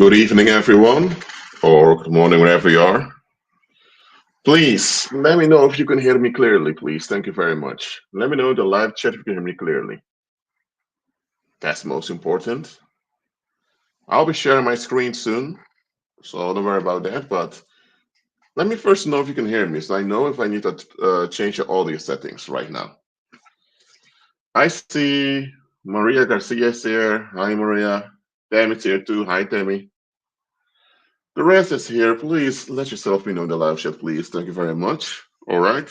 Good evening, everyone, or good morning, wherever you are. Please let me know if you can hear me clearly, please. Thank you very much. Let me know in the live chat if you can hear me clearly. That's most important. I'll be sharing my screen soon, so don't worry about that. But let me first know if you can hear me, so I know if I need to change the audio settings right now. I see Maria Garcia is here. Hi, Maria. Tammy's here too. Hi, Tammy. The rest is here. Please let yourself be known in the live chat, please. Thank you very much. All right.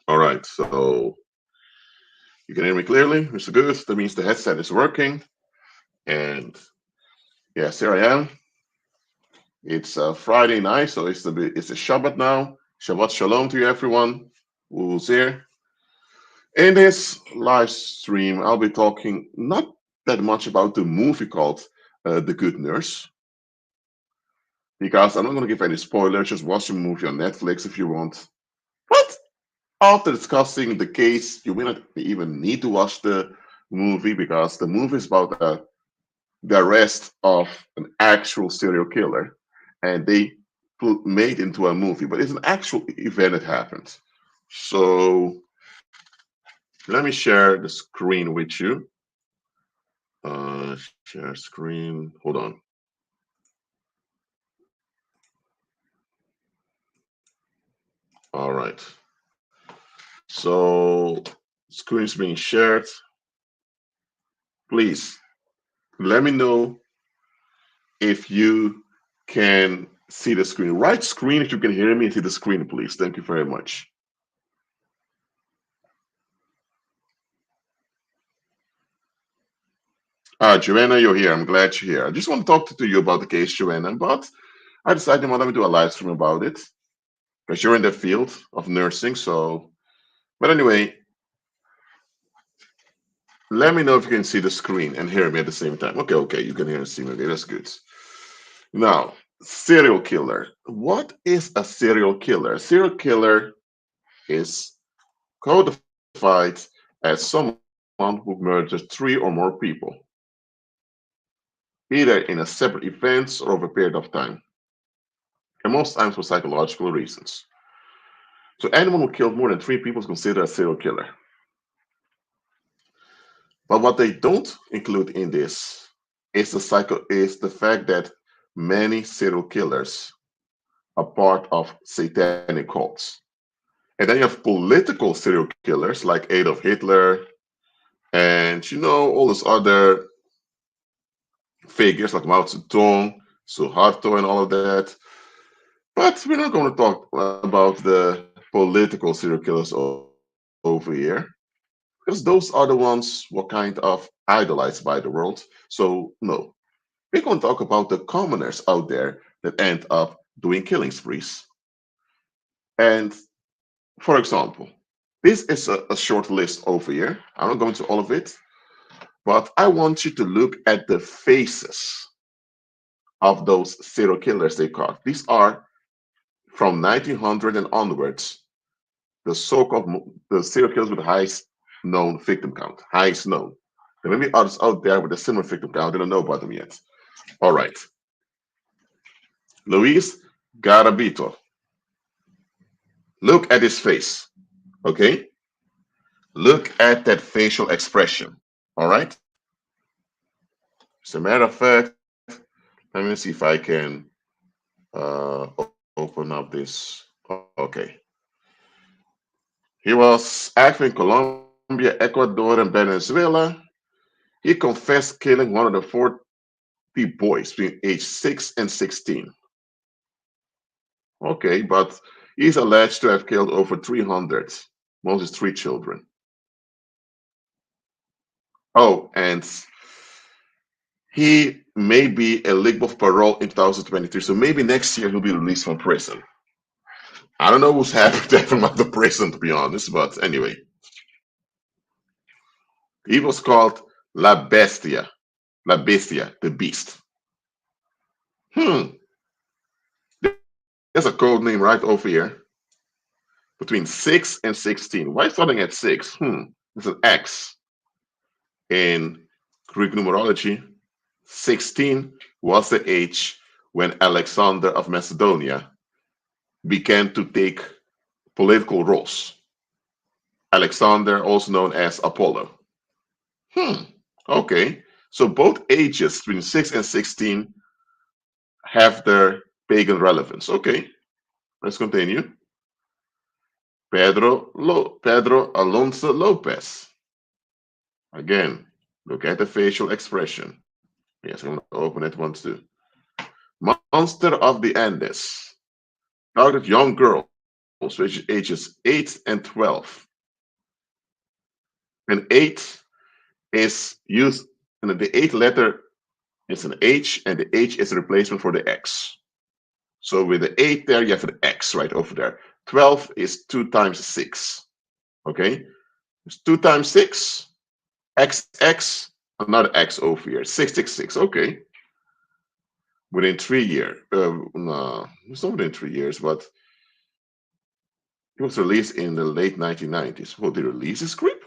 All right. So you can hear me clearly, Mr. Good. That means the headset is working. And yes, here I am. It's Friday night, so it's a Shabbat now. Shabbat Shalom to you, everyone who's here. In this live stream, I'll be talking not that much about the movie called The Good Nurse, because I'm not going to give any spoilers. Just watch the movie on Netflix if you want. But after discussing the case, you may not even need to watch the movie, because the movie is about the arrest of an actual serial killer, and they made into a movie, but it's an actual event that happened. So let me share the screen with you. Share screen. Hold on. All right. So screen's being shared. Please let me know if you can see the screen. Right screen if you can hear me and see the screen, please. Thank you very much. Joanna, you're here. I'm glad you're here. I just want to talk to you about the case, Joanna, but I decided let me do a live stream about it, because you're in the field of nursing. So, but anyway, let me know if you can see the screen and hear me at the same time. Okay, you can hear and see me. Okay, that's good. Now, serial killer. What is a serial killer? A serial killer is codified as someone who murders 3 or more people, either in a separate events or over a period of time, and most times for psychological reasons. So anyone who killed more than 3 people is considered a serial killer. But what they don't include in this is the fact that many serial killers are part of satanic cults. And then you have political serial killers like Adolf Hitler and all those other figures like Mao Zedong, Suharto, and all of that. But we're not going to talk about the political serial killers over here, because those are the ones who are kind of idolized by the world. So no, we're going to talk about the commoners out there that end up doing killing sprees. And for example, this is a short list over here. I'm not going to all of it, but I want you to look at the faces of those serial killers they caught. These are from 1900 and onwards, the so-called the serial killers with the highest known victim count, highest known. There may be others out there with a similar victim count. I don't know about them yet. All right. Luis Garabito. Look at his face. Okay? Look at that facial expression. All right? As a matter of fact, let me see if I can open up this. Okay. He was active in Colombia, Ecuador, and Venezuela. He confessed killing 140 boys between age 6 and 16. Okay, but he's alleged to have killed over 300, mostly 3 children. Oh, and he may be eligible for parole in 2023, so maybe next year he'll be released from prison. I don't know who's happy to have him out of prison, to be honest, but anyway. He was called La Bestia, the beast. There's a code name right over here. Between 6 and 16. Why starting at 6? It's an X in Greek numerology. 16 was the age when Alexander of Macedonia began to take political roles. Alexander, also known as Apollo. Okay. So both ages between 6 and 16 have their pagan relevance. Okay. Let's continue. Pedro Alonso Lopez. Again, look at the facial expression. Yes, I'm going to open it once too. Monster of the Andes. Target young girls, which ages 8 and 12. And 8 is used, and the 8th letter is an H, and the H is a replacement for the X. So with the 8 there, you have an X right over there. 12 is 2 times 6. Okay? It's 2 times 6, XX, another X over here. 666. Okay. Within 3 years. No, it's not within 3 years, but it was released in the late 1990s. Well, the release is creep?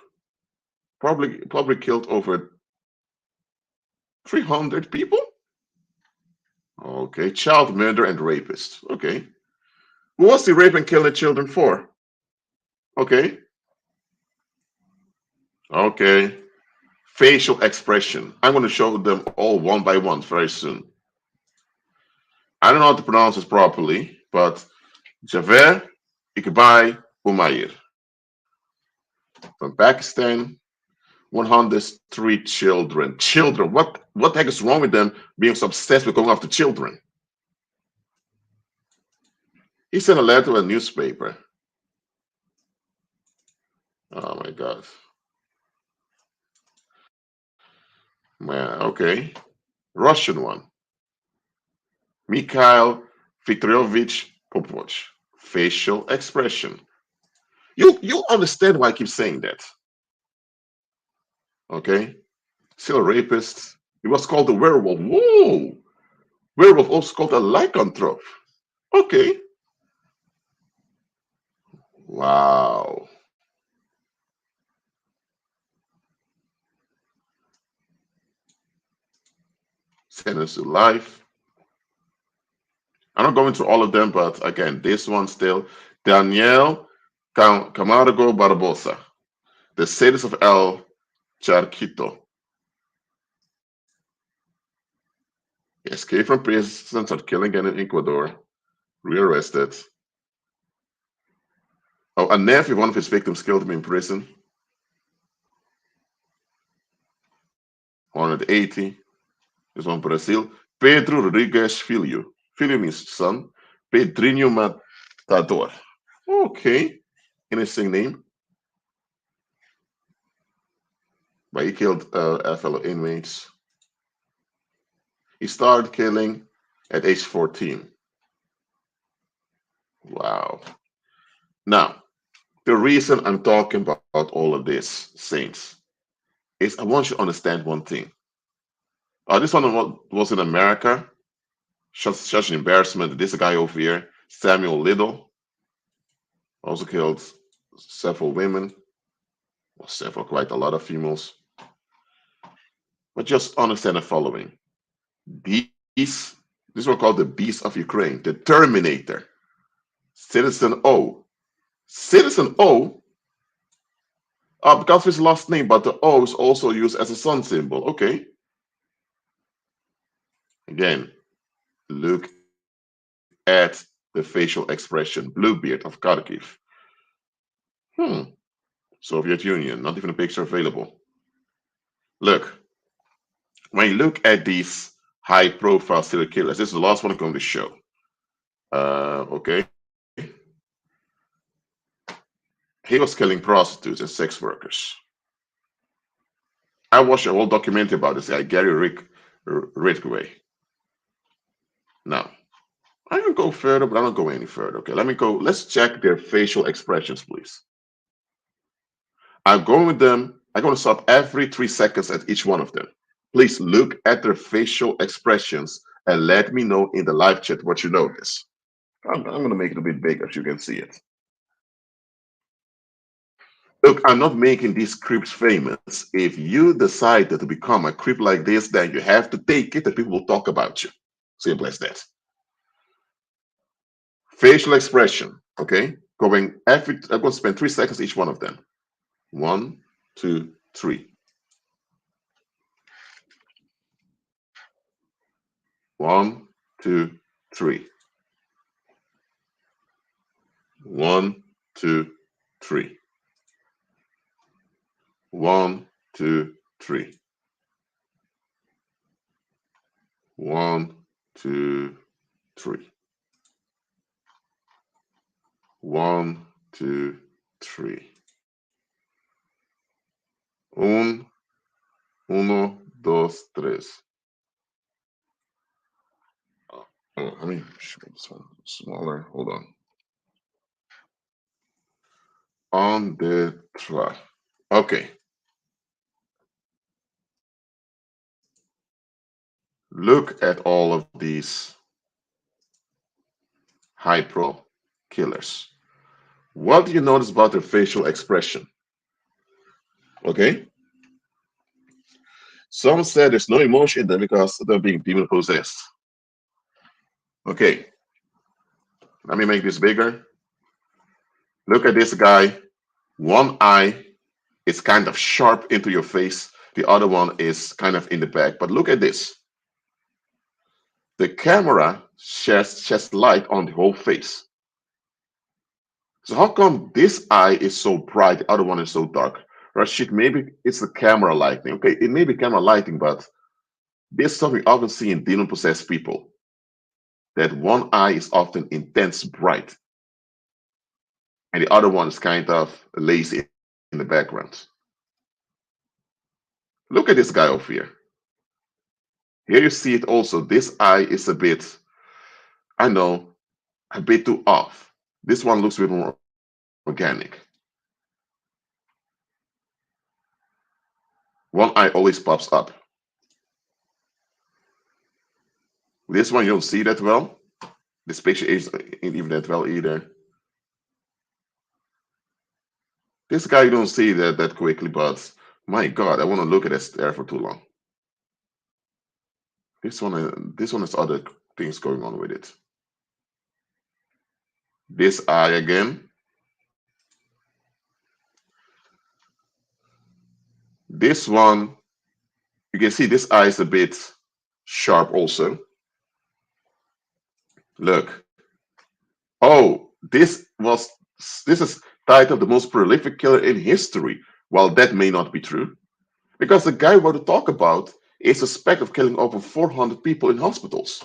Probably killed over 300 people? Okay. Child murder and rapist. Okay. Who was the rape and killing children for? Okay. Okay. Facial expression. I'm going to show them all one by one very soon. I don't know how to pronounce this properly, but Javer Iqbal Umair from Pakistan, 103 children. Children, what the heck is wrong with them being so obsessed with going after children? He sent a letter to a newspaper. Oh my God. Man, okay. Russian one. Mikhail Viktorovich Popov. Facial expression. You understand why I keep saying that. Okay? Still a rapist. He was called a werewolf. Whoa! Werewolf also called a lycanthrope. Okay. Wow. Sentenced to life. I'm not going through all of them, but again, this one still. Daniel Camargo Barbosa, the citizen of El Charquito. He escaped from prison, started killing again in Ecuador, rearrested. Oh, a nephew, one of his victims, killed him in prison. 180. This one, Brazil. Pedro Rodriguez Filho. Filho means son. Pedrinho Matador. Okay. Interesting name. But he killed fellow inmates. He started killing at age 14. Wow. Now, the reason I'm talking about all of this, saints, is I want you to understand one thing. This one was in America. Such an embarrassment. This guy over here, Samuel Little, also killed several women, well, quite a lot of females. But just understand the following. These were called the Beasts of Ukraine, the Terminator, Citizen O. Citizen O, because of his last name, but the O is also used as a sun symbol. Okay. Again, look at the facial expression, Bluebeard of Kharkiv. Soviet Union, not even a picture available. Look, when you look at these high-profile serial killers, this is the last one I'm going to show. Okay. He was killing prostitutes and sex workers. I watched a whole documentary about this guy, Gary Ridgway. Now, I can go further, but I'm not going any further. Okay, let's check their facial expressions, please. I'm going with them. I'm going to stop every 3 seconds at each one of them. Please look at their facial expressions and let me know in the live chat what you notice. I'm going to make it a bit bigger so you can see it. Look, I'm not making these creeps famous. If you decided to become a creep like this, then you have to take it and people will talk about you. Simple as that. Facial expression, okay? I'm going to spend 3 seconds each one of them. 1, 2, 3. 1, 2, 3. 1, 2, 3. 1, 2, 3. 1, 2, 3. 1, 2, 3. Un, uno, dos, tres. Oh, let me make this one smaller. Hold on. On the trois. Okay. Look at all of these high pro killers. What do you notice about their facial expression? Okay. Some said there's no emotion in them because they're being demon possessed. Okay. Let me make this bigger. Look at this guy. One eye is kind of sharp into your face. The other one is kind of in the back. But look at this. The camera sheds light on the whole face. So how come this eye is so bright, the other one is so dark? Rashid, maybe it's the camera lighting. Okay, it may be camera lighting, but this is something we often see in demon-possessed people. That one eye is often intense bright, and the other one is kind of lazy in the background. Look at this guy over here. Here you see it also. This eye is a bit, I know, a bit too off. This one looks a bit more organic. One eye always pops up. This one you don't see that well. This picture isn't even that well either. This guy you don't see that quickly, but my God, I want to look at this there for too long. This one has other things going on with it. This eye again. This one, you can see this eye is a bit sharp also. Look. Oh, this is titled the most prolific killer in history. Well, that may not be true. Because the guy we're to talk about is suspected of killing over 400 people in hospitals.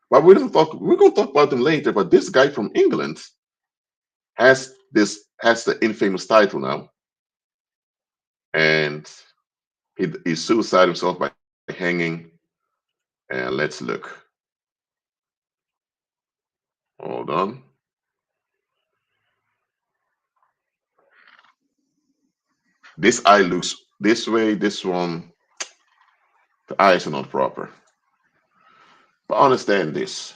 But we're going to talk about him later. But this guy from England has the infamous title now, and he suicided himself by hanging. And let's look. Hold on. This eye looks this way. This one, the eyes are not proper. But understand this: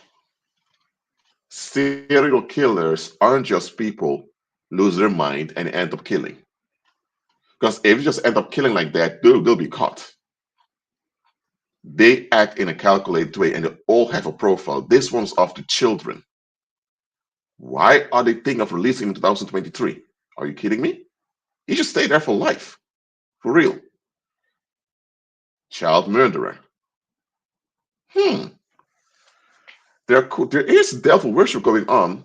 serial killers aren't just people lose their mind and end up killing. Because if you just end up killing like that, they'll be caught. They act in a calculated way and they all have a profile. This one's after children. Why are they thinking of releasing him in 2023? Are you kidding me? He should stay there for life. For real. Child murderer. There is devil worship going on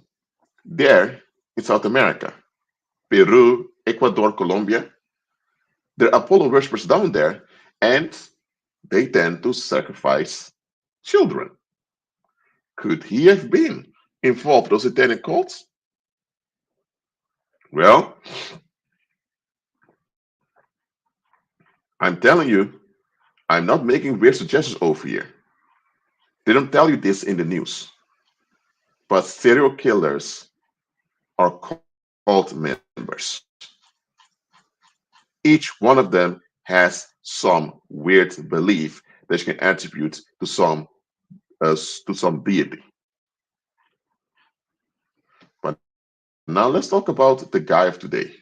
there in South America. Peru, Ecuador, Colombia. There are Apollo worshippers down there, and they tend to sacrifice children. Could he have been involved in those satanic cults? Well, I'm telling you, I'm not making weird suggestions over here. They don't tell you this in the news. But serial killers are cult members. Each one of them has some weird belief that you can attribute to some deity. But now let's talk about the guy of today.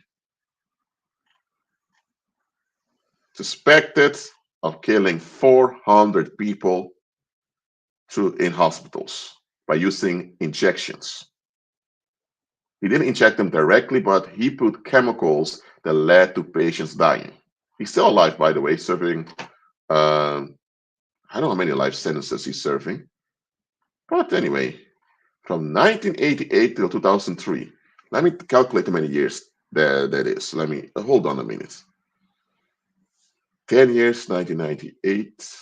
suspected of killing 400 people in hospitals by using injections. He didn't inject them directly, but he put chemicals that led to patients dying. He's still alive, by the way, serving, I don't know how many life sentences he's serving. But anyway, from 1988 till 2003. Let me calculate how many years that is. Let me hold on a minute. 10 years, 1998.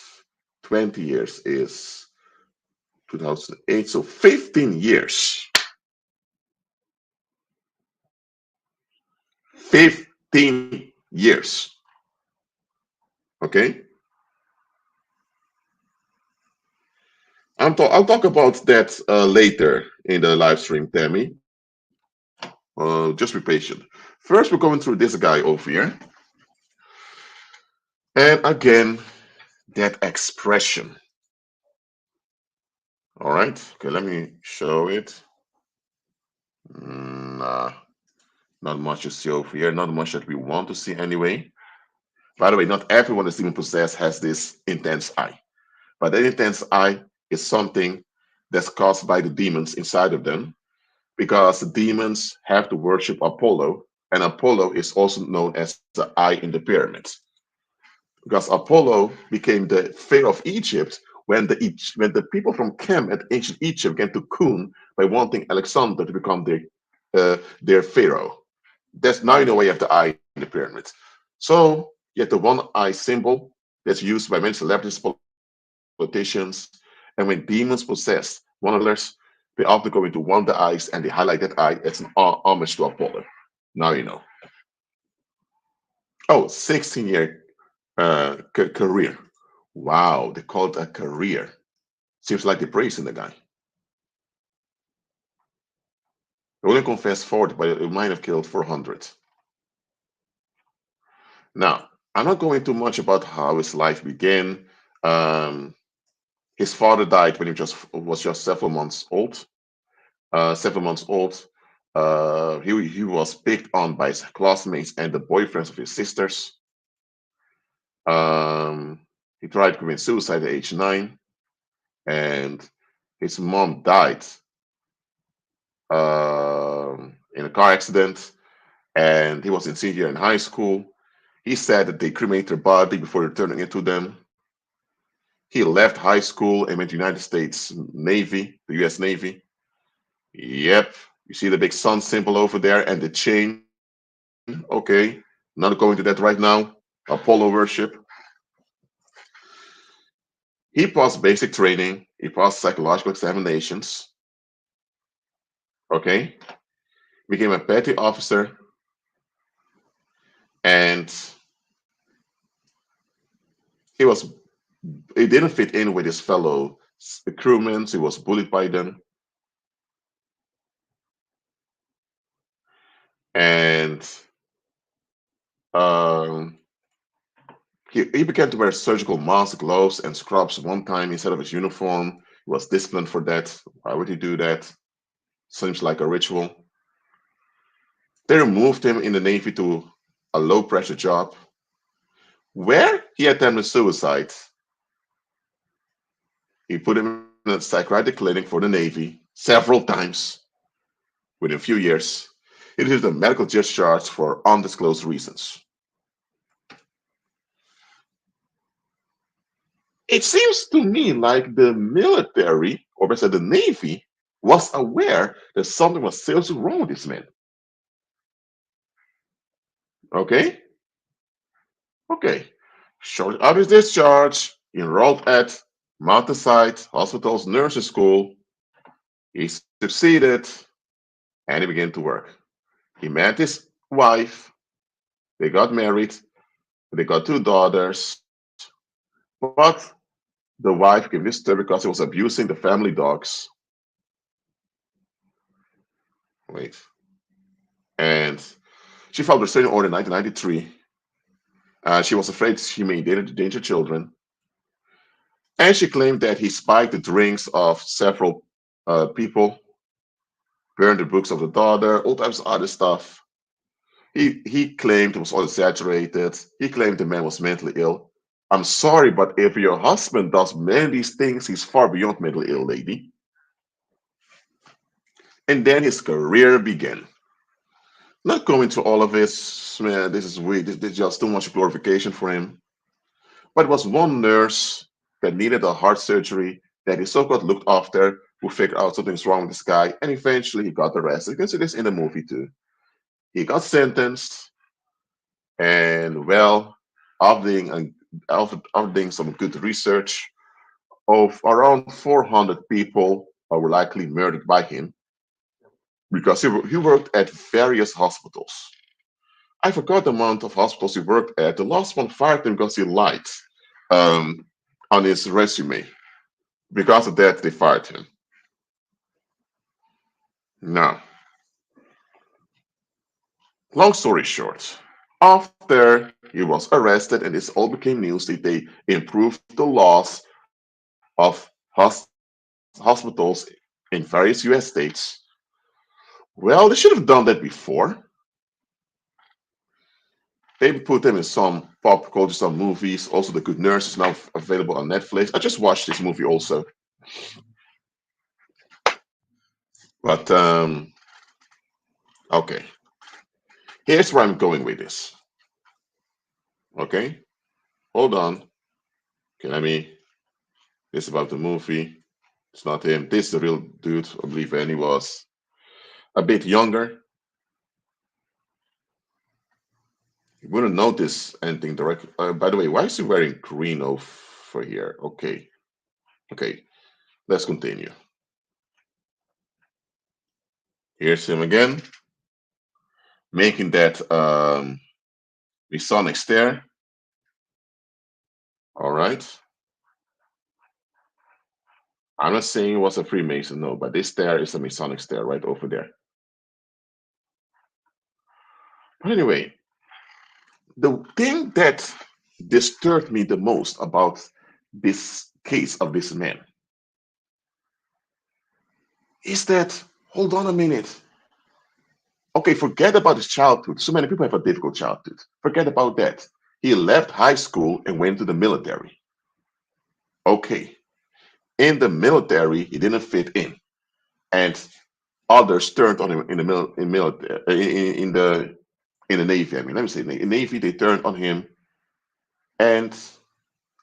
20 years is 2008. So 15 years. 15 years. Okay? I'll talk about that later in the live stream, Tammy. Just be patient. First, we're going through this guy over here. And again, that expression. All right. Okay, let me show it. Nah, not much to see over here. Not much that we want to see anyway. By the way, not everyone that's demon possessed has this intense eye. But that intense eye is something that's caused by the demons inside of them, because the demons have to worship Apollo, and Apollo is also known as the eye in the pyramid. Because Apollo became the pharaoh of Egypt when the people from Chem at ancient Egypt began to coon by wanting Alexander to become their pharaoh. That's now you know why you have the eye in the pyramid. So you have the one eye symbol that's used by many celebrities, politicians, and when demons possess one another, they often go into one of the eyes and they highlight that eye as an homage to Apollo. Now you know. Oh, 16-year career. Wow, they call it a career. Seems like they're praising the guy. He only confessed 40, but he might have killed 400. Now, I'm not going too much about how his life began. His father died when he was just several months old. 7 months old. He was picked on by his classmates and the boyfriends of his sisters. He tried to commit suicide at age 9, and his mom died in a car accident, and he was in senior in high school. He said that they cremated their body before returning it to them. He left high school and went to the United States Navy, the U.S. Navy. Yep, you see the big sun symbol over there and the chain. Okay, not going to that right now. Apollo worship. He passed basic training. He passed psychological examinations. Okay, became a petty officer, and he didn't fit in with his fellow crewmen. He was bullied by them, and um, he began to wear surgical masks, gloves, and scrubs one time instead of his uniform. He was disciplined for that. Why would he do that? Seems like a ritual. They removed him in the Navy to a low pressure job where he attempted suicide. He put him in a psychiatric clinic for the Navy several times within a few years. He received a medical discharge for undisclosed reasons. It seems to me like the military, or better said, the Navy, was aware that something was seriously wrong with this man. Okay? Okay. Shortly after his discharge, he enrolled at Mountainside Hospital's nursing school. He succeeded and he began to work. He met his wife, they got married, they got 2 daughters, but the wife became disturbed because he was abusing the family dogs. Wait. And she filed a restraining order in 1993. She was afraid she may endanger children. And she claimed that he spiked the drinks of several people, burned the books of the daughter, all types of other stuff. He claimed it was all exaggerated. He claimed the man was mentally ill. I'm sorry, but if your husband does many of these things, he's far beyond mentally ill, lady. And then his career began. Not going to all of this, man, this is weird. This is just too much glorification for him. But it was one nurse that needed a heart surgery that he so-called looked after who figured out something's wrong with this guy, and eventually he got arrested. You can see this in the movie too. He got sentenced, and well, after doing some good research, of around 400 people were likely murdered by him because he worked at various hospitals. I forgot the amount of hospitals he worked at. The last one fired him because he lied um, on his resume. Because of that, they fired him. Now, long story short, after he was arrested and this all became news, they improved the laws of hospitals in various US states. Well, they should have done that before. They put them in some pop culture, some movies. Also, The Good Nurse is now available on Netflix. I just watched this movie also. But okay, here's where I'm going with this. Okay, hold on. Okay, let me. This is about the movie. It's not him. This is the real dude. I believe, and he was a bit younger. You wouldn't notice anything directly. By the way, why is he wearing green over here? Okay, okay. Let's continue. Here's him again, making that Masonic stare. All right. I'm not saying it was a Freemason, no, but this stare is a Masonic stare right over there. But anyway, the thing that disturbed me the most about this case of this man is that, hold on a minute. Okay, forget about his childhood. So many people have a difficult childhood. Forget about that. He left high school and went to the military. Okay, in the military, he didn't fit in. And others turned on him in the military, in the Navy. I mean, let me say, in the Navy, they turned on him, and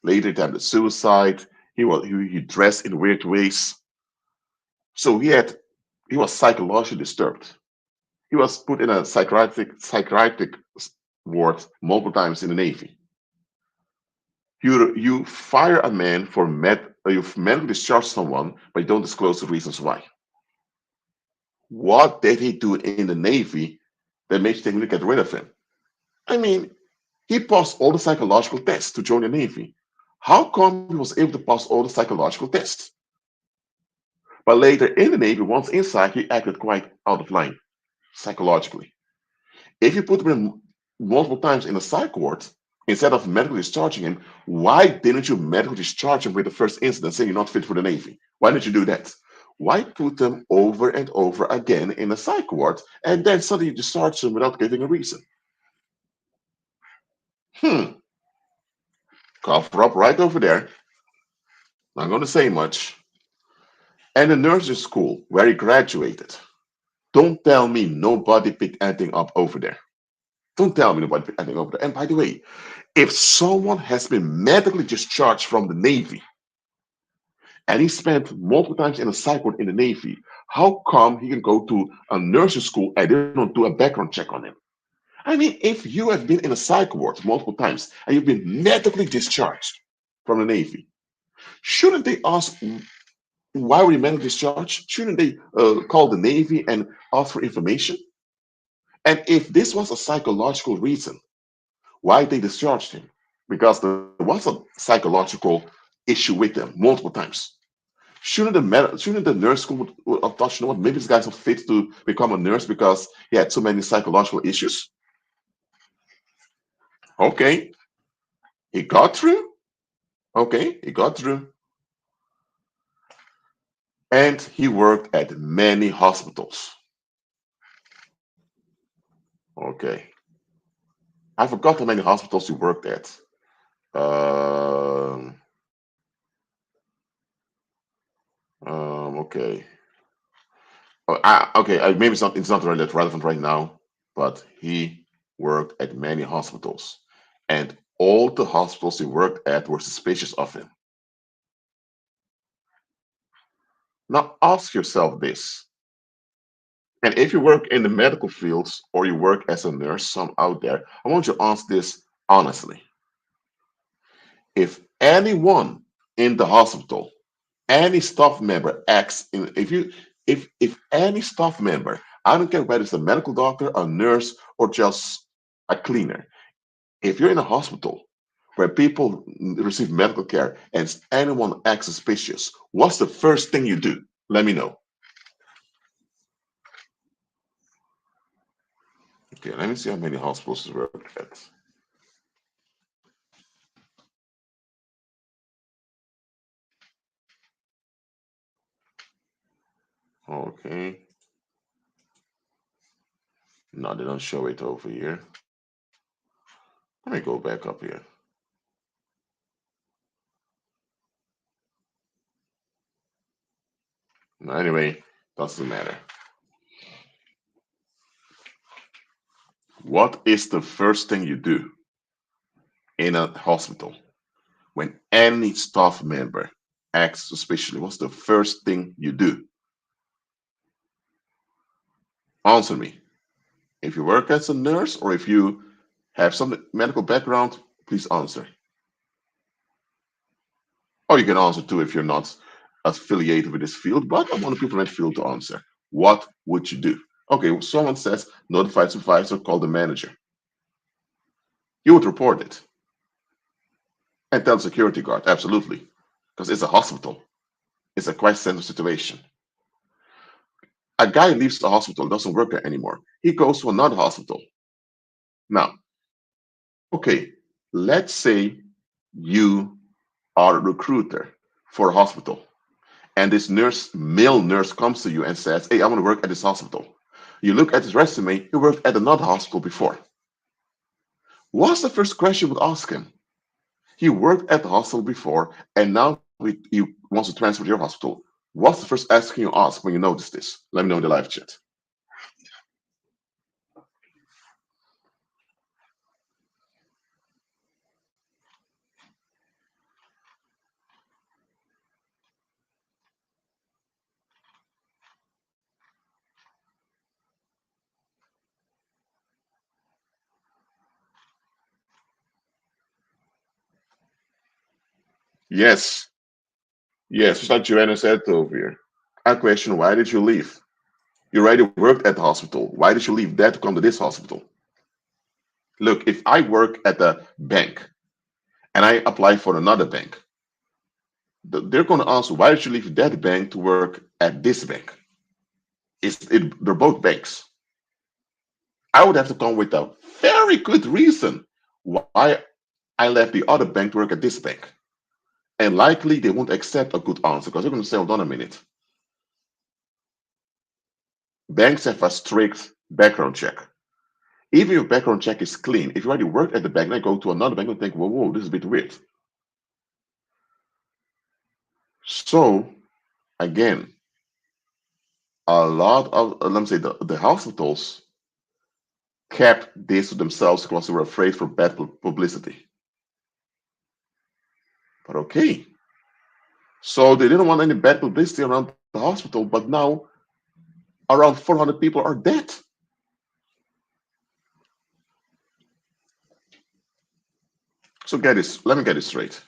later attempted suicide. He dressed in weird ways, so he was psychologically disturbed. He was put in a psychiatric ward multiple times in the Navy. You fire a man for you mentally discharge someone, but you don't disclose the reasons why. What did he do in the Navy that makes you think to get rid of him? I mean, he passed all the psychological tests to join the Navy. How come he was able to pass all the psychological tests? But later in the Navy, once inside, he acted quite out of line psychologically. If you put him in multiple times in a psych ward, instead of medically discharging him, why didn't you medically discharge him with the first incident saying you're not fit for the Navy? Why did you do that? Why put them over and over again in a psych ward and then suddenly discharge them without giving a reason? Hmm, cover up right over there. Not going to say much. And the nursing school where he graduated. Don't tell me nobody picked anything up over there. Don't tell me nobody picked anything over there. And by the way, if someone has been medically discharged from the Navy and he spent multiple times in a psych ward in the Navy, how come he can go to a nursing school and they don't do a background check on him? I mean, if you have been in a psych ward multiple times and you've been medically discharged from the Navy, shouldn't they ask why were you medically discharged? Shouldn't they call the Navy and ask for information? And if this was a psychological reason why they discharged him, because there was a psychological issue with him multiple times, shouldn't the nurse school would have thought, you know what, maybe this guy's not fit to become a nurse because he had so many psychological issues? Okay, he got through. Okay, he got through. And he worked at many hospitals. Okay. I forgot how many hospitals you worked at. Um, okay. Okay, maybe it's not really relevant right now, but he worked at many hospitals, and all the hospitals he worked at were suspicious of him. Now ask yourself this, and if you work in the medical fields or you work as a nurse, some out there, I want you to answer this honestly. If anyone in the hospital, any staff member acts in, if any staff member, I don't care whether it's a medical doctor, a nurse, or just a cleaner, if you're in a hospital where people receive medical care and anyone acts suspicious, what's the first thing you do? Let me know. Okay, let me see how many hospitals you work at. Okay, no, they don't show it over here. Let me go back up here. No, anyway, doesn't matter. What is the first thing you do in a hospital when any staff member acts suspiciously? What's the first thing you do? Answer me. If you work as a nurse or if you have some medical background, please answer. Or you can answer too if you're not affiliated with this field, but I want the people in that field to answer. What would you do? Okay, well, someone says notified supervisor, call the manager. You would report it and tell the security guard, absolutely, because it's a hospital. It's a quite sensitive situation. A guy leaves the hospital, doesn't work there anymore. He goes to another hospital. Now, okay, let's say you are a recruiter for a hospital, and this nurse, male nurse, comes to you and says, "Hey, I want to work at this hospital." You look at his resume, he worked at another hospital before. What's the first question you would ask him? He worked at the hospital before, and now he wants to transfer to your hospital. What's the first question you ask when you notice this? Let me know in the live chat. Yes, yes, just like Joanna said over here. I question, why did you leave? You already worked at the hospital. Why did you leave there to come to this hospital? Look, if I work at a bank and I apply for another bank, they're going to answer, why did you leave that bank to work at this bank? They're both banks. I would have to come with a very good reason why I left the other bank to work at this bank. And likely they won't accept a good answer because they're going to say, hold on a minute. Banks have a strict background check. Even if your background check is clean, if you already worked at the bank, then go to another bank and think, whoa, whoa, this is a bit weird. So, again, a lot of, let me say, the hospitals kept this to themselves because they were afraid for bad publicity. But okay, so they didn't want any bad publicity around the hospital, but now around 400 people are dead. So get this, let me get this straight.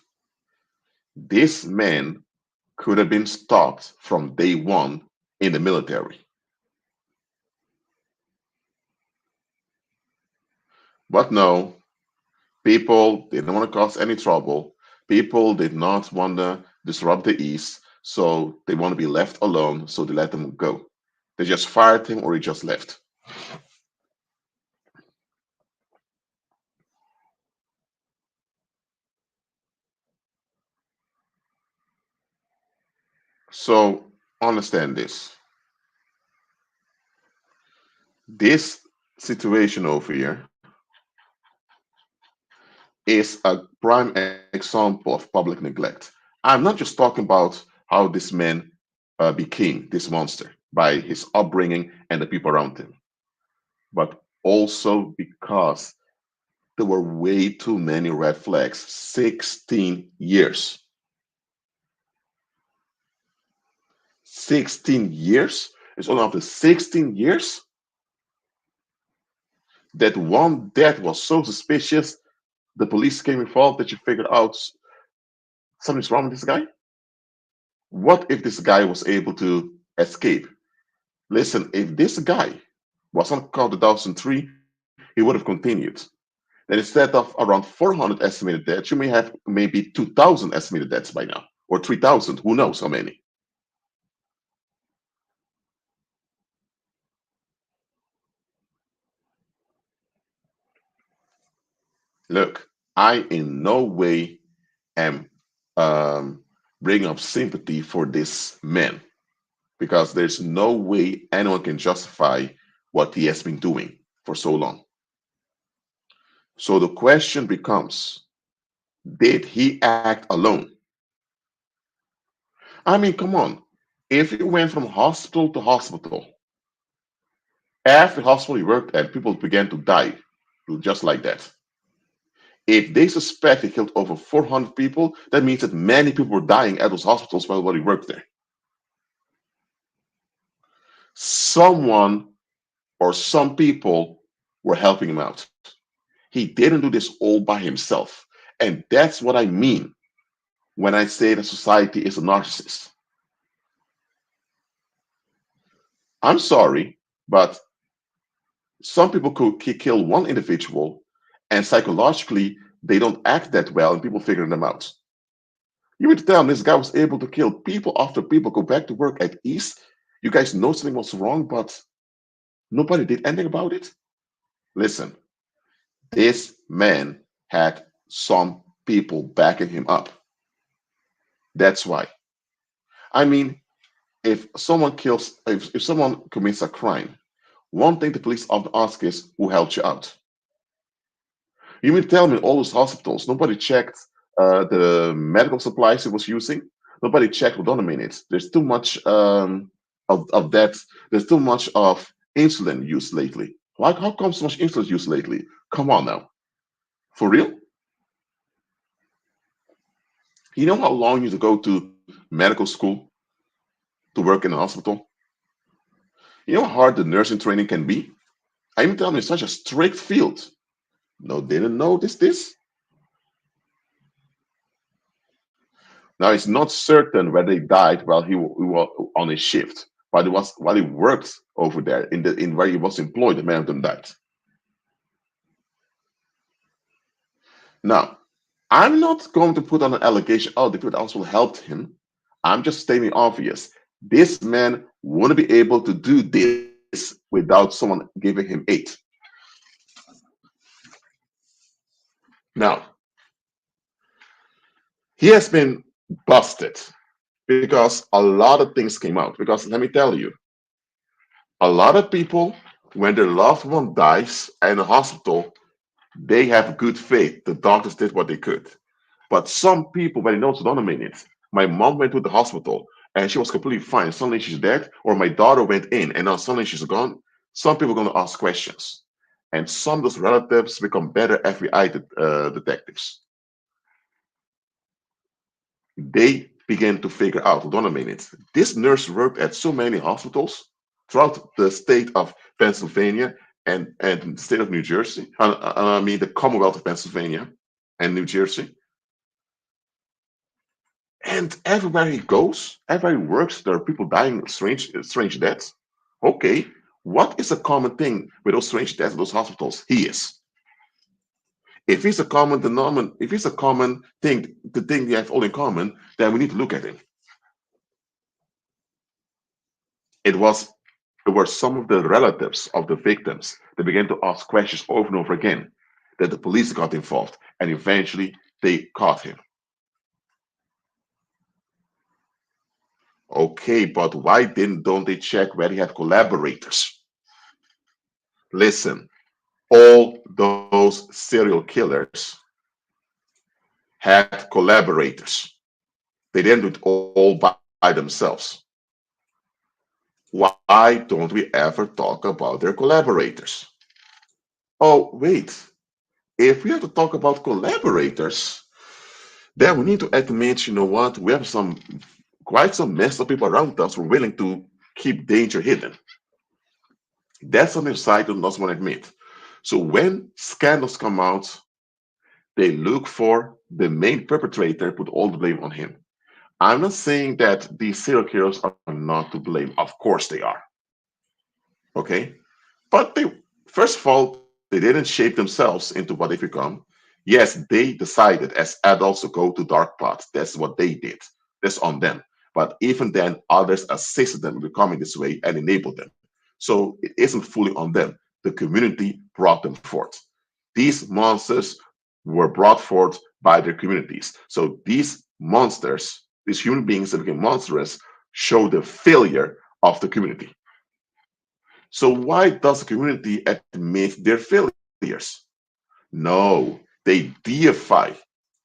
This man could have been stopped from day one in the military. But no, people didn't want to cause any trouble. People did not want to disrupt the East, so they want to be left alone, so they let them go. They just fired him or he just left. So understand this. This situation over here is a prime example of public neglect. I'm not just talking about how this man became this monster by his upbringing and the people around him, but also because there were way too many red flags. 16 years. 16 years? It's only after 16 years that one death was so suspicious, the police came involved that you figured out something's wrong with this guy? What if this guy was able to escape? Listen, if this guy was not caught in 2003, he would have continued. Then instead of around 400 estimated deaths, you may have maybe 2,000 estimated deaths by now, or 3,000, who knows how many. Look, I in no way am um, bringing up sympathy for this man because there's no way anyone can justify what he has been doing for so long. So the question becomes, did he act alone? I mean, come on. If he went from hospital to hospital, every hospital he worked at, people began to die just like that. If they suspect he killed over 400 people, that means that many people were dying at those hospitals while he worked there. Someone or some people were helping him out. He didn't do this all by himself. And that's what I mean when I say that society is a narcissist. I'm sorry, but some people could kill one individual and psychologically they don't act that well and people figure them out. You mean to tell me this guy was able to kill people after people go back to work at ease? You guys know something was wrong, but nobody did anything about it? Listen, this man had some people backing him up. That's why. I mean, if someone commits a crime, one thing the police often ask is, who helped you out? You mean tell me all those hospitals, nobody checked the medical supplies he was using? Nobody checked, hold on a minute, there's too much of that, there's too much of insulin use lately. Like, how come so much insulin use lately? Come on now. For real? You know how long you have to go to medical school to work in a hospital? You know how hard the nursing training can be? I even tell me it's such a strict field. No, they didn't notice this. Now it's not certain whether he died while he was on his shift, but it was while he worked over there in where he was employed. The man of them died. Now, I'm not going to put on an allegation. Oh, the people also helped him. I'm just stating obvious. This man wouldn't be able to do this without someone giving him aid. Now, he has been busted because a lot of things came out. Because let me tell you, a lot of people, when their loved one dies in a hospital, they have good faith. The doctors did what they could. But some people, when they know, hold on a minute, my mom went to the hospital and she was completely fine. Suddenly she's dead, or my daughter went in and now suddenly she's gone. Some people are going to ask questions. And some of those relatives become better FBI detectives. They begin to figure out, hold on a minute, this nurse worked at so many hospitals throughout the state of Pennsylvania and the state of New Jersey. I mean, the Commonwealth of Pennsylvania and New Jersey. And everywhere he goes, everywhere he works, there are people dying strange deaths. Okay, what is a common thing with those strange deaths in those hospitals? He is. If he's a common thing, the thing they have all in common, then we need to look at him. It was it were some of the relatives of the victims that began to ask questions over and over again. That the police got involved, and eventually they caught him. Okay, but why didn't don't they check where he had collaborators? Listen, all those serial killers, had collaborators. They didn't do it all by themselves. Why don't we ever talk about their collaborators? Oh, wait. If we have to talk about collaborators, then we need to admit, you know what? We have quite some messed up people around us who are willing to keep danger hidden. That's something society doesn't want to admit. So when scandals come out, they look for the main perpetrator, put all the blame on him. I'm not saying that these serial killers are not to blame. Of course they are. Okay? But they, first of all, they didn't shape themselves into what they've become. Yes, they decided as adults to go to dark paths. That's what they did. That's on them. But even then, others assisted them in becoming this way and enabled them. So it isn't fully on them. The community brought them forth. These monsters were brought forth by their communities. So these monsters, these human beings that became monstrous, show the failure of the community. So why does the community admit their failures? No, they deify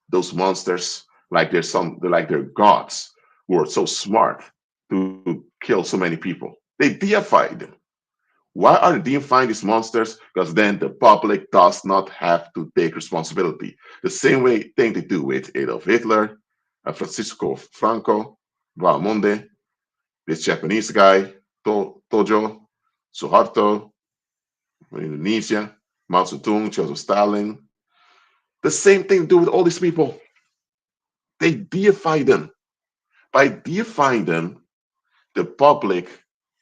those monsters like they're gods who are so smart to kill so many people. They deify them. Why are they deifying these monsters? Because then the public does not have to take responsibility. The same way thing they do with Adolf Hitler, Francisco Franco, Valmonde, this Japanese guy, Tojo, Suharto, in Indonesia, Mao Zedong, Joseph Stalin. The same thing do with all these people. They deify them. By deifying them, the public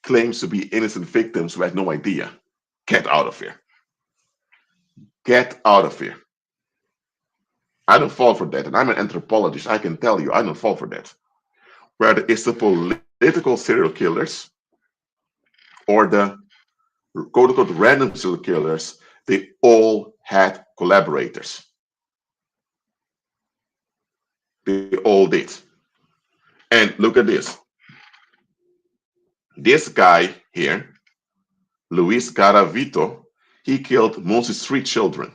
claims to be innocent victims who had no idea. Get out of here. Get out of here. I don't fall for that. And I'm an anthropologist. I can tell you, I don't fall for that. Whether it's the political serial killers or the quote unquote random serial killers, they all had collaborators. They all did. And look at this. This guy here, Luis Garavito, he killed mostly 3 children.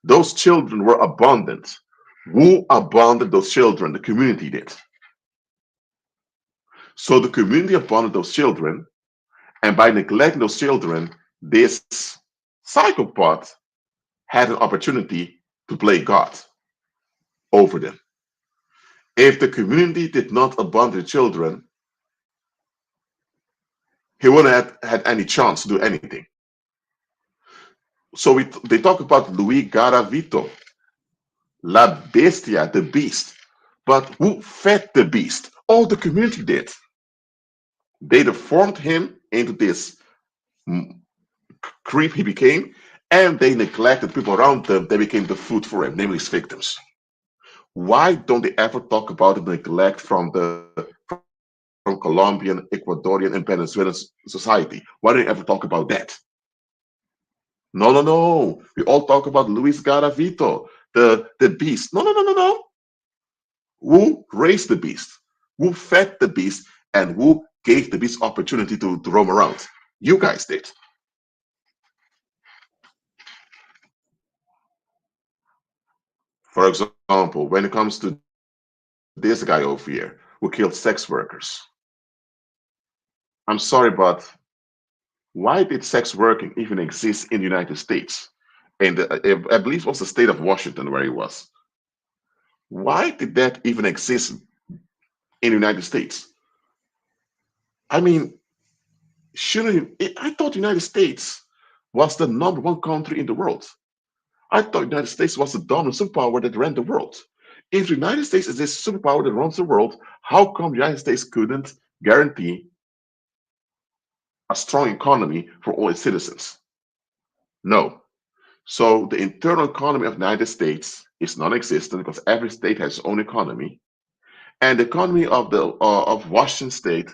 Those children were abandoned. Who abandoned those children? The community did. So the community abandoned those children, and by neglecting those children, this psychopath had an opportunity to play God over them. If the community did not abandon the children, he wouldn't have had any chance to do anything. So they talk about Luis Garavito, La Bestia, the beast. But who fed the beast? All the community did. They deformed him into this creep he became, and they neglected people around them. They became the food for him, namely his victims. Why don't they ever talk about the neglect from Colombian, Ecuadorian, and Venezuelan society? Why don't they ever talk about that? No, no, no. We all talk about Luis Garavito, the beast. No, no, no, no, no. Who raised the beast? Who fed the beast? And who gave the beast opportunity to roam around? You guys did. For example, when it comes to this guy over here who killed sex workers, I'm sorry, but why did sex working even exist in the United States? And I believe it was the state of Washington where he was. Why did that even exist in the United States? I mean, I thought the United States was the #1 country in the world. I thought the United States was the dominant superpower that ran the world. If the United States is this superpower that runs the world, how come the United States couldn't guarantee a strong economy for all its citizens? No. So the internal economy of the United States is non-existent because every state has its own economy, and the economy of Washington State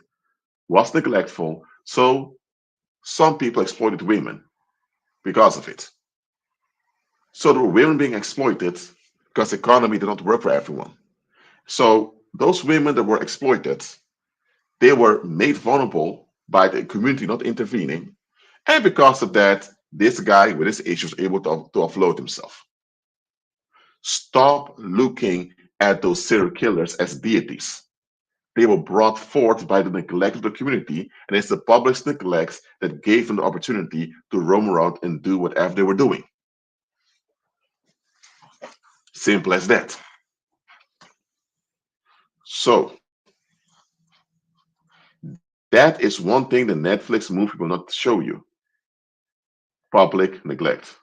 was neglectful. So some people exploited women because of it. So there were women being exploited because the economy did not work for everyone. So those women that were exploited, they were made vulnerable by the community not intervening. And because of that, this guy with his age was able to offload himself. Stop looking at those serial killers as deities. They were brought forth by the neglect of the community, and it's the public's neglect that gave them the opportunity to roam around and do whatever they were doing. Simple as that. So, that is one thing the Netflix movie will not show you: public neglect.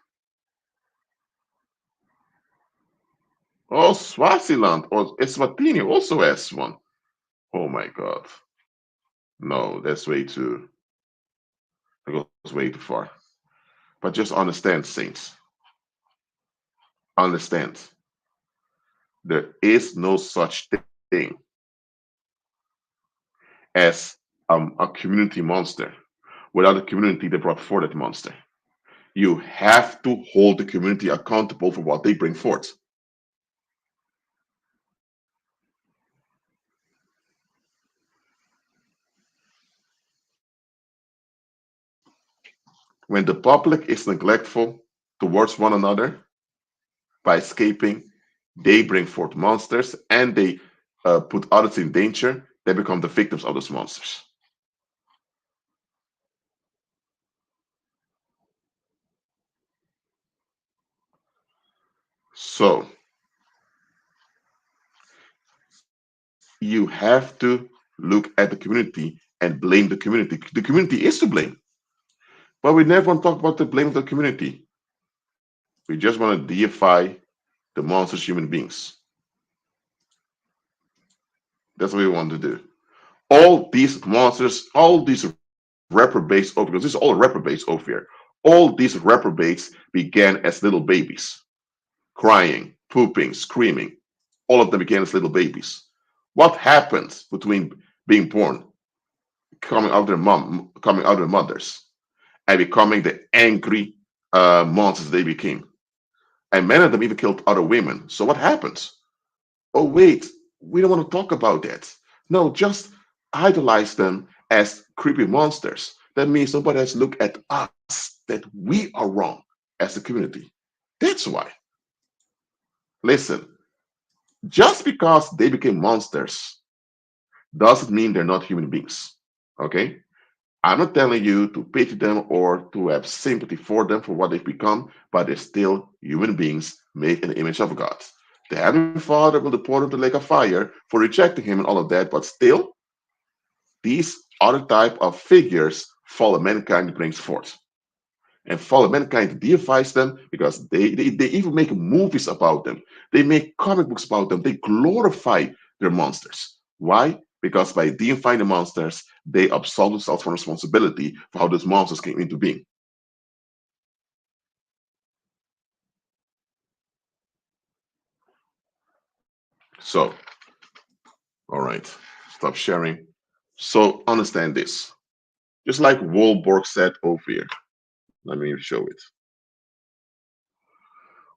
Oh, Swaziland or Eswatini also has one. Oh my God. No, that goes way too far. But just understand, saints. Understand. There is no such thing as a community monster without a community that brought forth that monster. You have to hold the community accountable for what they bring forth. When the public is neglectful towards one another by escaping, they bring forth monsters and they put others in danger. They become the victims of those monsters. So you have to look at the community and blame the community. The community is to blame, but we never want to talk about the blame of the community. We just want to deify the monsters human beings. That's what we want to do. All these monsters, all these reprobates over, because this is all reprobates over here. All these reprobates began as little babies, crying, pooping, screaming. All of them began as little babies. What happens between being born, coming out of their mothers, and becoming the angry monsters they became? And many of them even killed other women. So what happens? Oh, wait, we don't want to talk about that. No, just idolize them as creepy monsters. That means nobody has to look at us that we are wrong as a community. That's why. Listen, just because they became monsters doesn't mean they're not human beings. Okay? I'm not telling you to pity them or to have sympathy for them for what they've become, but they're still human beings made in the image of God. The Heavenly Father will deport them to the lake of fire for rejecting him and all of that, but still, these other type of figures fallen mankind brings forth. And fallen mankind deifies them because they even make movies about them. They make comic books about them. They glorify their monsters. Why? Because by deifying the monsters, they absolve themselves from responsibility for how those monsters came into being. So, all right, stop sharing. So understand this. Just like Wahlberg said over here. Let me show it.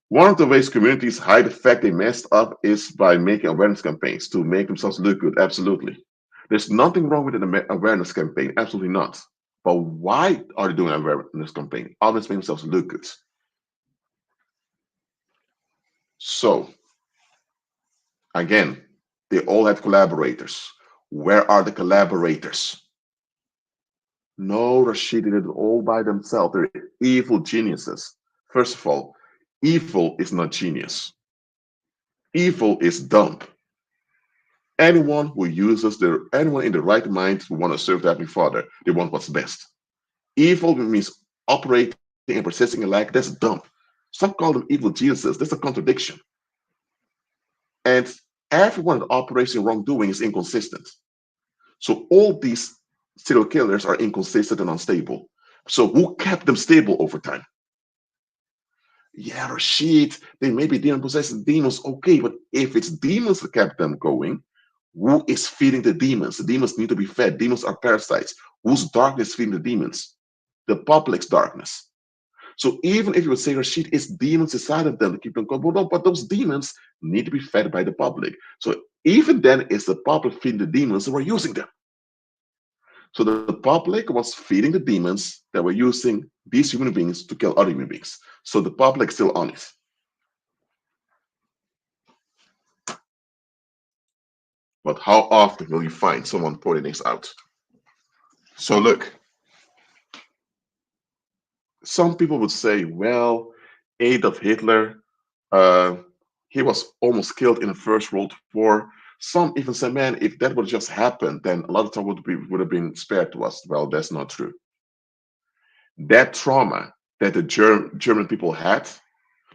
One of the ways communities hide the fact they messed up is by making awareness campaigns to make themselves look good. Absolutely. There's nothing wrong with an awareness campaign. Absolutely not. But why are they doing an awareness campaign? Always make themselves look good. So, again, they all had collaborators. Where are the collaborators? No, Rashid did it all by themselves. They're evil geniuses. First of all, evil is not genius. Evil is dumb. Anyone who uses anyone in the right mind who want to serve the Heavenly Father, they want what's best. Evil means operating and processing alike. That's dumb. Stop calling them evil geniuses. That's a contradiction. And everyone that operates in wrongdoing is inconsistent. So all these serial killers are inconsistent and unstable. So who kept them stable over time? Yeah, Rashid, they may be demon possessed demons, okay, but if it's demons that kept them going, who is feeding the demons? The demons need to be fed. Demons are parasites. Whose darkness is feeding the demons? The public's darkness. So even if you would say, Rashid, it's demons inside of them to keep them going, well, no, but those demons need to be fed by the public. So even then, it's the public feeding the demons that were using them. So the public was feeding the demons that were using these human beings to kill other human beings. So the public still on it. but how often will you find someone pointing this out? So look, some people would say, well, Adolf Hitler, uh, he was almost killed in the First World War. Some even say, man, if that would just happen, then a lot of time would have been spared to us. Well, that's not true. That trauma that the German people had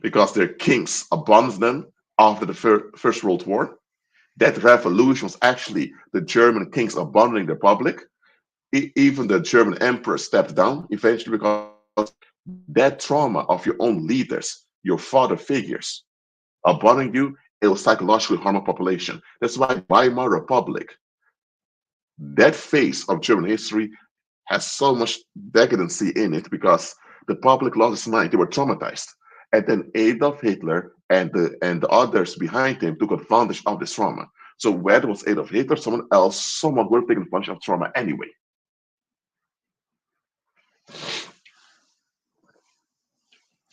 because their kings abandoned them after the First World War, that revolution was actually the German kings abandoning the republic. Even the German emperor stepped down eventually because that trauma of your own leaders, your father figures, abandoning you, it will psychologically harm a population. That's why Weimar Republic, that phase of German history, has so much decadency in it because the public lost its mind. They were traumatized. And then Adolf Hitler and the others behind him took advantage of this trauma. So whether it was Adolf Hitler, someone else, someone would have taken advantage of trauma anyway.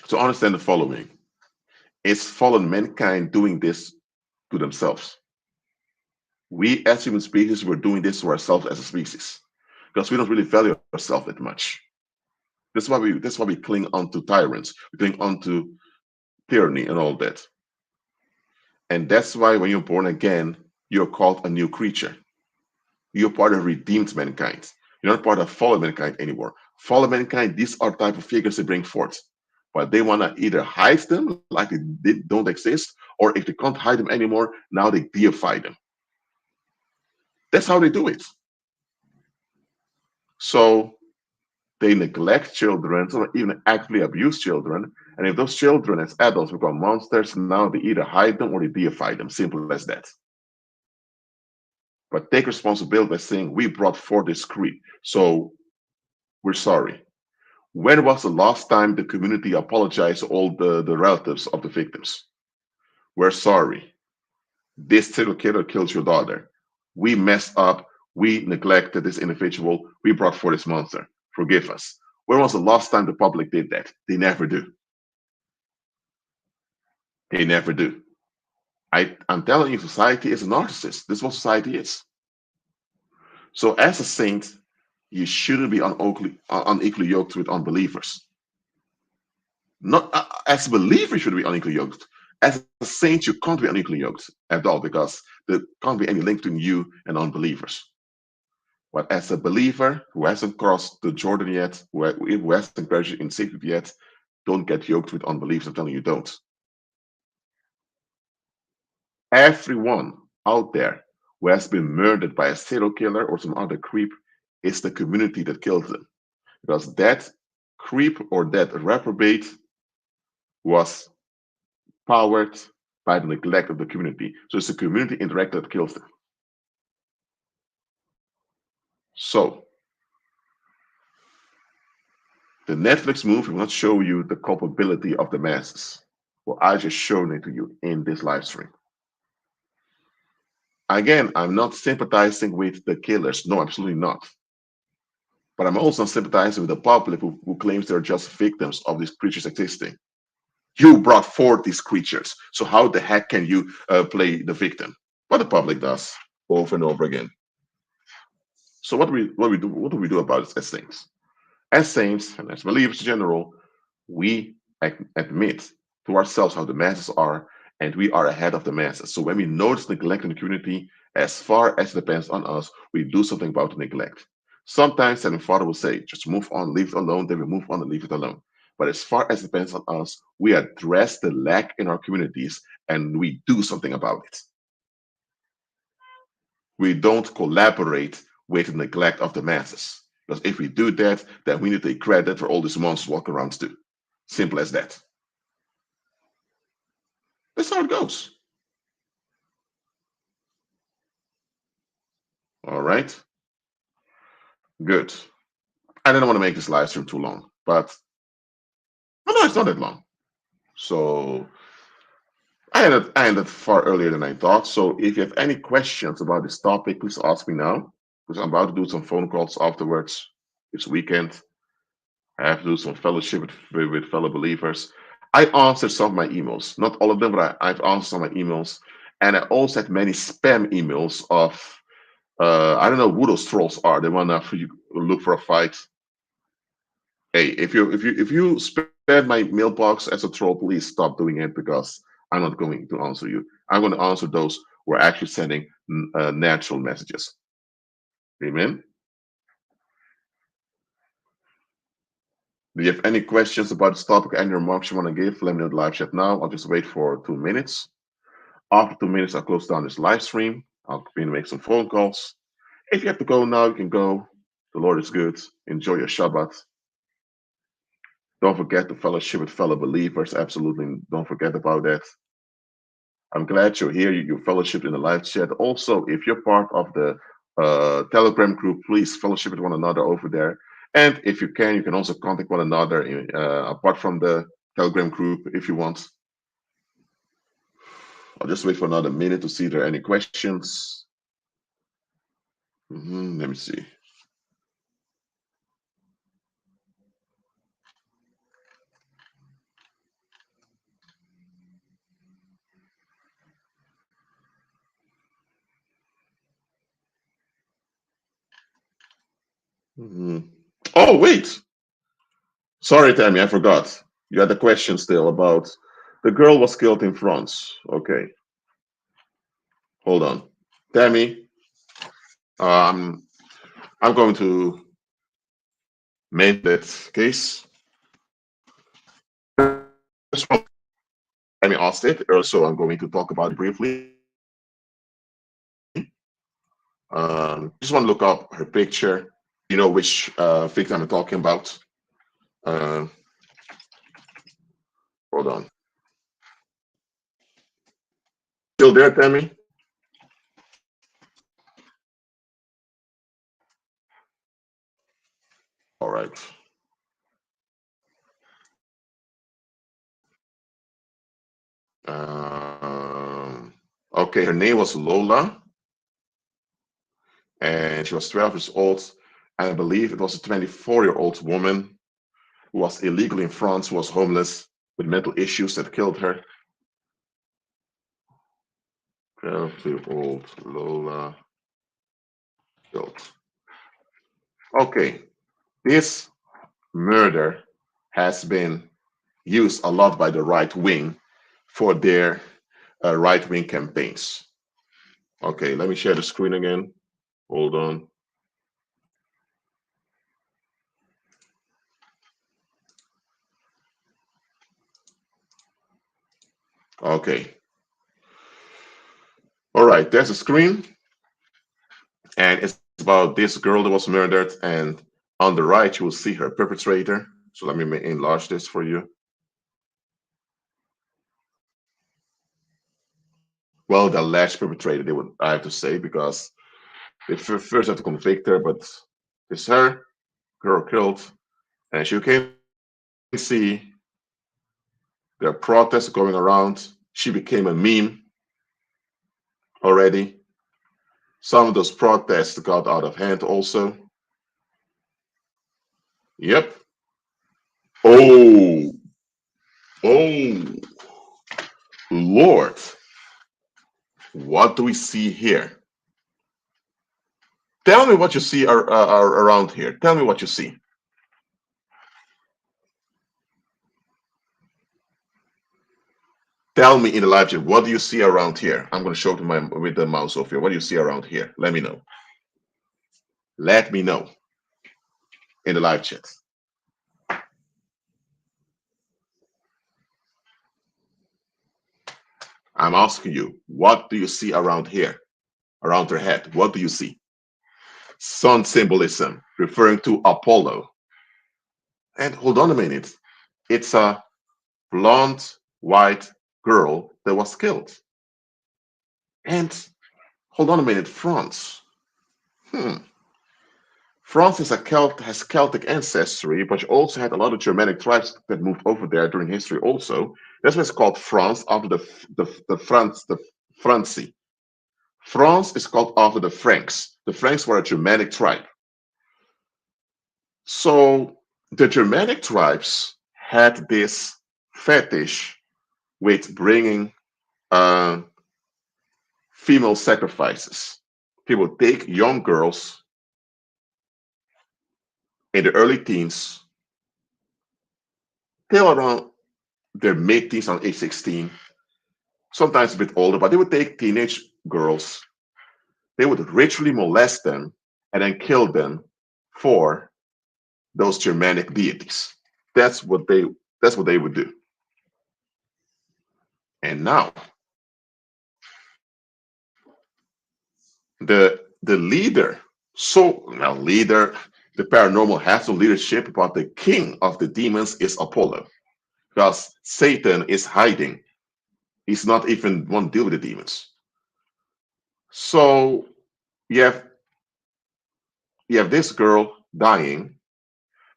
To understand the following, is fallen mankind doing this to themselves? We as human species, we're doing this to ourselves as a species because we don't really value ourselves that much. That's why we cling onto tyrants, we cling onto tyranny and all that. And that's why when you're born again, you're called a new creature. You're part of redeemed mankind. You're not part of fallen mankind anymore. Fallen mankind, these are type of figures they bring forth. But they want to either hide them like they don't exist, or if they can't hide them anymore, now they deify them. That's how they do it. So they neglect children, some even actively abuse children. And if those children as adults become monsters, now they either hide them or they deify them. Simple as that. But take responsibility by saying, we brought forth this creep. So we're sorry. When was the last time the community apologized to all the relatives of the victims? We're sorry. This serial killer killed your daughter. We messed up. We neglected this individual. We brought forth this monster. Forgive us. When was the last time the public did that? They never do. They never do. I'm telling you, society is a narcissist. This is what society is. So as a saint, you shouldn't be unequally yoked with unbelievers. Not as a believer, you should be unequally yoked. As a saint, you can't be unequally yoked at all because there can't be any link between you and unbelievers. But as a believer who hasn't crossed the Jordan yet, who hasn't graduated in safety yet, don't get yoked with unbelievers. I'm telling you, don't. Everyone out there who has been murdered by a serial killer or some other creep is the community that killed them. Because that creep or that reprobate was powered by the neglect of the community. So it's the community interact that kills them. So the Netflix movie will not show you the culpability of the masses. Well, I just shown it to you in this live stream. Again, I'm not sympathizing with the killers. No, absolutely not. But I'm also sympathizing with the public who claims they're just victims of these creatures existing. You brought forth these creatures. So how the heck can you play the victim? But the public does over and over again. So what do we do about it as saints? As saints and as believers in general, we admit to ourselves how the masses are, and we are ahead of the masses. So when we notice neglect in the community, as far as it depends on us, we do something about the neglect. Sometimes Heavenly Father will say, just move on, leave it alone, then we move on and leave it alone. But as far as it depends on us, we address the lack in our communities and we do something about it. We don't collaborate with the neglect of the masses. Because if we do that, then we need to take credit for all these monsters walking around too. Simple as that. That's how it goes. All right. Good. I didn't want to make this live stream too long, but no, it's not that long. So I ended far earlier than I thought. So if you have any questions about this topic, please ask me now. Because I'm about to do some phone calls afterwards. It's weekend. I have to do some fellowship with fellow believers. I answered some of my emails, not all of them, but I've answered some of my emails. And I also had many spam emails of I don't know who those trolls are. They wanna for you look for a fight. Hey, if you spam my mailbox as a troll, please stop doing it because I'm not going to answer you. I'm going to answer those who are actually sending natural messages. Amen. Do you have any questions about this topic? Any remarks you want to give? Let me know in the live chat now. I'll just wait for 2 minutes. After 2 minutes, I'll close down this live stream. I'll begin to make some phone calls. If you have to go now, you can go. The Lord is good. Enjoy your Shabbat. Don't forget to fellowship with fellow believers. Absolutely don't forget about that. I'm glad you're here. You fellowship in the live chat. Also, if you're part of the Telegram group, please fellowship with one another over there. And if you can also contact one another apart from the Telegram group if you want. I'll just wait for another minute to see if there are any questions. Let me see. Oh, wait. Sorry, Tammy, I forgot. You had a question still about the girl was killed in France. Okay. Hold on. Tammy, I'm going to make that case. Tammy asked it earlier, so I'm going to talk about it briefly. Just want to look up her picture. You know which victim I'm talking about. Hold on. Still there, Tammy? All right. Okay, her name was Lola, and she was 12 years old. And I believe it was a 24-year-old woman who was illegal in France, who was homeless with mental issues that killed her. 12-year-old Lola killed. Okay, this murder has been used a lot by the right wing for their right wing campaigns. Okay, let me share the screen again. Hold on. Okay. All right, there's a screen, and it's about this girl that was murdered. And on the right, you will see her perpetrator. So let me enlarge this for you. Well, the alleged perpetrator, they would I have to say, because they first have to convict her, but it's her, girl killed, and as you can see, there are protests going around. She became a meme already. Some of those protests got out of hand also. Yep. Oh, oh, Lord. What do we see here? Tell me what you see around here. Tell me what you see. Tell me in the live chat, what do you see around here? I'm going to show it with the mouse over here. What do you see around here? Let me know. Let me know in the live chat. I'm asking you, what do you see around here? Around her head, what do you see? Sun symbolism, referring to Apollo. And hold on a minute. It's a blonde, white girl that was killed. And hold on a minute, France. France is has Celtic ancestry, but you also had a lot of Germanic tribes that moved over there during history also. That's why it's called France, after the Franci. France is called after the Franks. The Franks were a Germanic tribe. So the Germanic tribes had this fetish with bringing female sacrifices. People take young girls in the early teens till around their mid-teens, on age 16, sometimes a bit older, but they would take teenage girls, they would ritually molest them and then kill them for those Germanic deities. That's what they would do. And now the leader, the paranormal has no leadership, but the king of the demons is Apollo. Because Satan is hiding. He's not even one deal with the demons. So you have you have this girl dying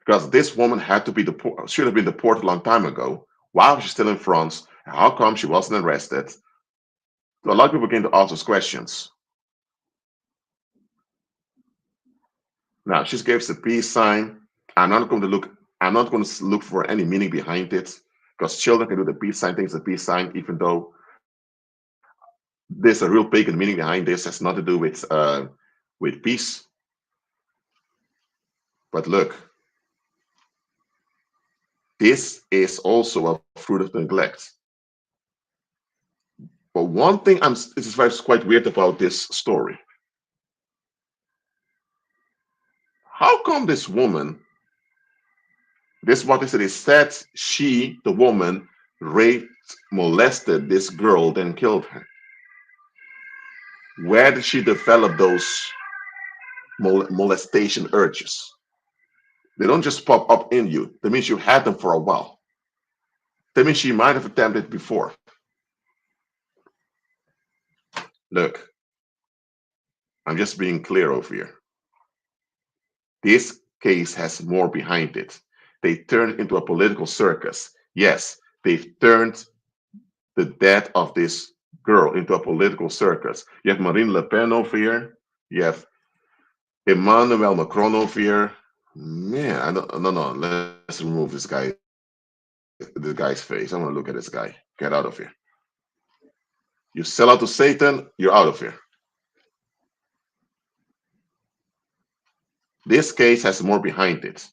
because this woman had to be should have been deported a long time ago. Why was she still in France? How come she wasn't arrested? So a lot of people begin to ask those questions. Now she gave us a peace sign. I'm not going to look. I'm not going to look for any meaning behind it because children can do the peace sign. Things the peace sign, even though there's a real pagan meaning behind this. Has nothing to do with peace. But look, this is also a fruit of neglect. But one thing this is quite weird about this story. How come this woman, this what they said, is said she, the woman, raped, molested this girl, then killed her? Where did she develop those molestation urges? They don't just pop up in you. That means you had them for a while. That means she might have attempted before. Look, I'm just being clear over here. This case has more behind it. They turned into a political circus. Yes, they've turned the death of this girl into a political circus. You have Marine Le Pen over here. You have Emmanuel Macron over here. Man, I don't, no. Let's remove this guy's face. I want to look at this guy. Get out of here. You sell out to Satan, you're out of here. This case has more behind it.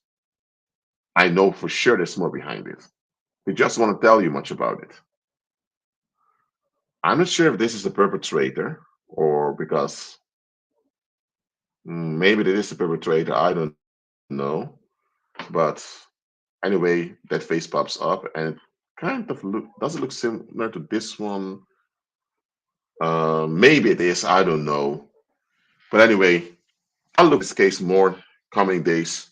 I know for sure there's more behind it. They just want to tell you much about it. I'm not sure if this is the perpetrator or because maybe it is the perpetrator. I don't know. But anyway, that face pops up and it kind of does it look similar to this one? Maybe it is. I don't know. But anyway, I'll look at this case more coming days.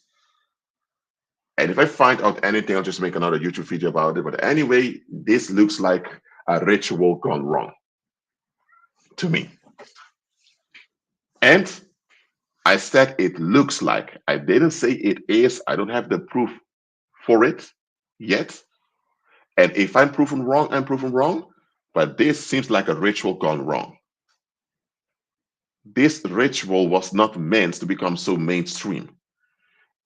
And if I find out anything, I'll just make another YouTube video about it. But anyway, this looks like a ritual gone wrong to me. And I said it looks like. I didn't say it is. I don't have the proof for it yet. And if I'm proven wrong, I'm proven wrong. But this seems like a ritual gone wrong. This ritual was not meant to become so mainstream.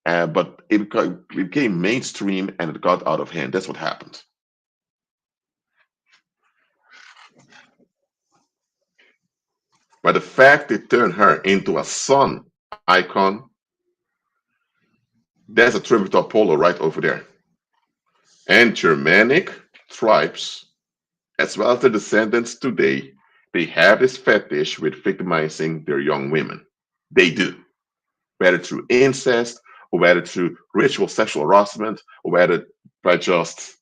But it became mainstream and it got out of hand. That's what happened. But the fact it turned her into a sun icon, there's a tribute to Apollo right over there. And Germanic tribes, as well as their descendants today, they have this fetish with victimizing their young women. They do. Whether through incest, or whether through ritual sexual harassment, or whether by just,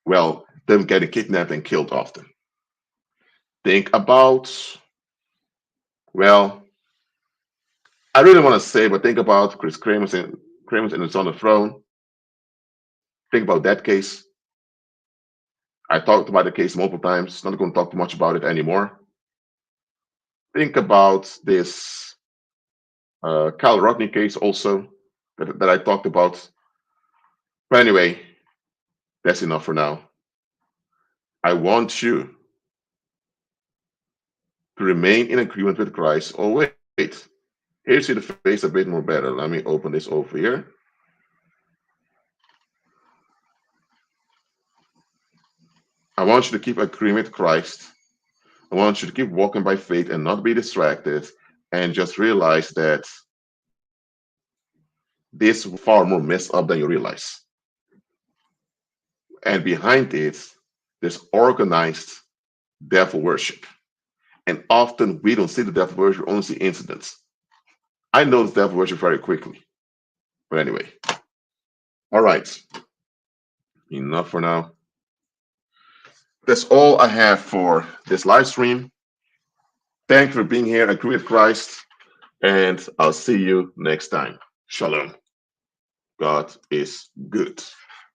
well, them getting kidnapped and killed often. Think about, well, I really want to say, but think about Chris Kramer's and It's on the Throne. Think about that case. I talked about the case multiple times. Not going to talk too much about it anymore. Think about this Kyle Rodney case also that I talked about. But anyway, that's enough for now. I want you to remain in agreement with Christ. Oh, wait. Here you see the face a bit more better. Let me open this over here. I want you to keep agreement with Christ. I want you to keep walking by faith and not be distracted, and just realize that this is far more messed up than you realize. And behind it, there's organized devil worship. And often we don't see the devil worship, we only see incidents. I noticed devil worship very quickly. But anyway, all right, enough for now. That's all I have for this live stream. Thank you for being here. Agree with Christ. And I'll see you next time. Shalom. God is good.